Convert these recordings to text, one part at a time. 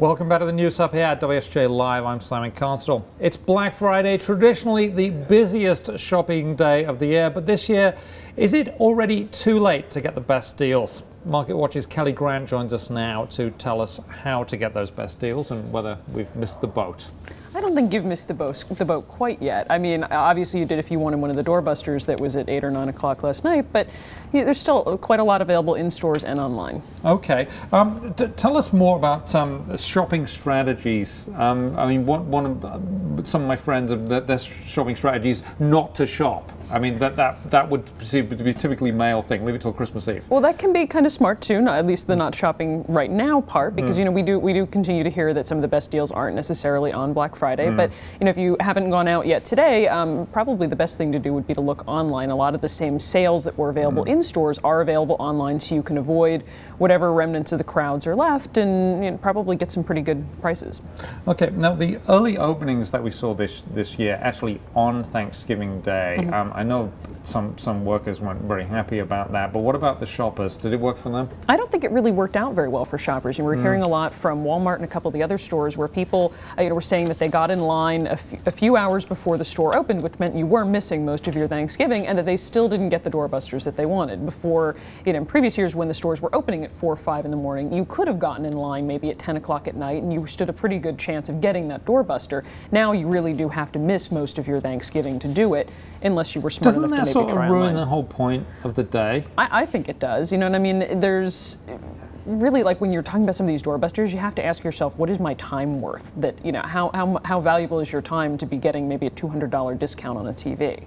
Welcome back to the News Hub here at WSJ Live. I'm Simon Constable. It's Black Friday, traditionally the busiest shopping day of the year, but this year, is it already too late to get the best deals? MarketWatch's Kelli Grant joins us now to tell us how to get those best deals and whether we've missed the boat. I don't think you've missed the boat quite yet. I mean, obviously you did if you wanted one of the doorbusters that was at 8 or 9 o'clock last night, but there's still quite a lot available in stores and online. Okay. Tell us more about shopping strategies. I mean, some of my friends, their shopping strategies not to shop. I mean, that would seem to be a typically male thing. Leave it till Christmas Eve. Well, that can be kind of smart too. At least the not shopping right now part, because you know we do continue to hear that some of the best deals aren't necessarily on Black Friday. But you know, if you haven't gone out yet today, probably the best thing to do would be to look online. A lot of the same sales that were available in stores are available online, so you can avoid whatever remnants of the crowds are left, and you know, probably get some pretty good prices. Okay. Now the early openings that we saw this year, actually on Thanksgiving Day. I know some workers weren't very happy about that, but what about the shoppers? Did it work for them? I don't think it really worked out very well for shoppers. You were hearing a lot from Walmart and a couple of the other stores where people were saying that they got in line a few hours before the store opened, which meant you were missing most of your Thanksgiving, and that they still didn't get the doorbusters that they wanted. Before, you know, in previous years when the stores were opening at 4 or 5 in the morning, you could have gotten in line maybe at 10 o'clock at night, and you stood a pretty good chance of getting that doorbuster. Now you really do have to miss most of your Thanksgiving to do it, unless you were smart enough to maybe try online. Doesn't that sort of ruin the whole point of the day? I think it does. You know what I mean? There's really, like, when you're talking about some of these doorbusters, you have to ask yourself, what is my time worth? That, you know, how valuable is your time to be getting maybe a $200 discount on a TV?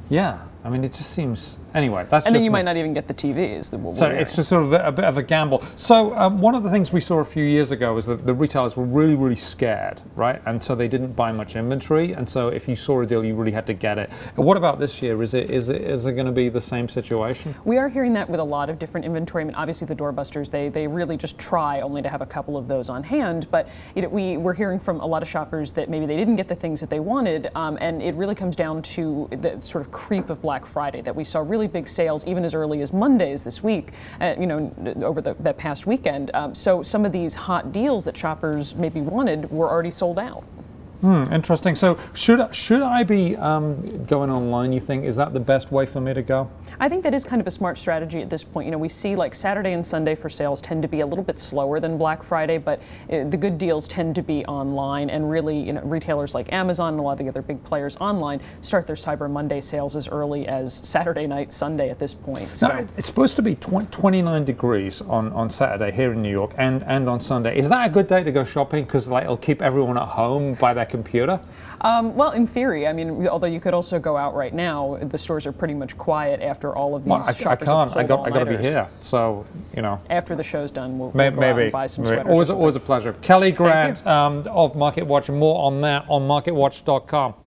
Yeah, I mean, it just seems. Anyway, that's and then you might not even get the TVs. So it's just sort of a bit of a gamble. So one of the things we saw a few years ago is that the retailers were really scared, right? And so they didn't buy much inventory. And so if you saw a deal, you really had to get it. And what about this year? Is it going to be the same situation? We are hearing that with a lot of different inventory. I mean, obviously the doorbusters, they really just try only to have a couple of those on hand. But you know, we're hearing from a lot of shoppers that maybe they didn't get the things that they wanted. And it really comes down to the sort of creep of Black Friday, that we saw really big sales even as early as Mondays this week, you know, over that past weekend. So some of these hot deals that shoppers maybe wanted were already sold out. Interesting. So should I be going online, you think? Is that the best way for me to go? I think that is kind of a smart strategy at this point. You know, we see like Saturday and Sunday for sales tend to be a little bit slower than Black Friday, but the good deals tend to be online, and really, you know, retailers like Amazon and a lot of the other big players online start their Cyber Monday sales as early as Saturday night, Sunday at this point. So now, it's supposed to be 29 degrees on Saturday here in New York and on Sunday. Is that a good day to go shopping? Because like it'll keep everyone at home by their computer? Well, in theory, I mean, although you could also go out right now, the stores are pretty much quiet after all of these. Well, I can't. I got to be here. So you know. After the show's done, we'll maybe go out and buy some sweaters. Always a pleasure. Kelli Grant of MarketWatch, and more on that on MarketWatch.com.